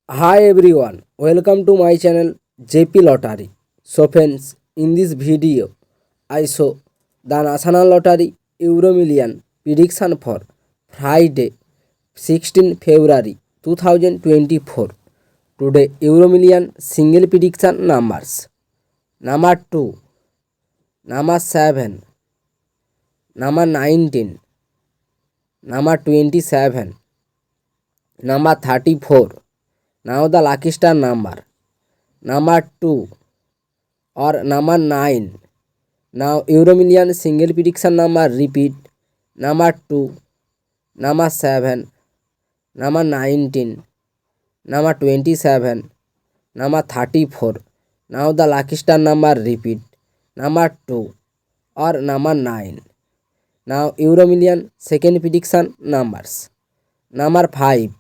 Hi everyone, welcome to my channel JP Lottery. So friends, in this video, I show the National Lottery Euro Million prediction for Friday, 16 February 2024. Today, Euro Million single prediction numbers. Number 2, number 7, number 19, number 27, number 34. Now the lucky star number 2 or number 9. Now Euro Million single prediction number repeat number 2, number 7, number 19, number 27, number 34. Now the lucky star number repeat number 2 or number 9. Now Euro Million second prediction numbers number 5,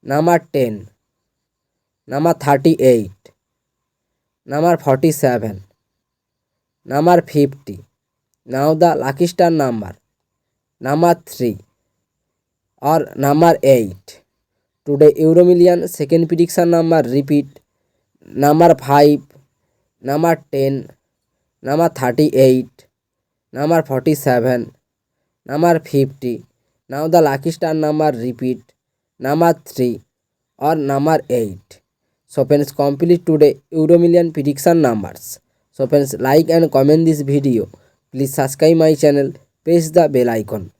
number 10, number 38, number 47, number 50. Now the lucky star number 3 or number 8. Today Euro Million second prediction number repeat number 5, number 10, number 38, number 47, number 50. Now the lucky star number repeat number 3 or number 8. So friends, complete today Euro Million prediction numbers. So friends, like and comment this video. Please subscribe my channel, press the bell icon.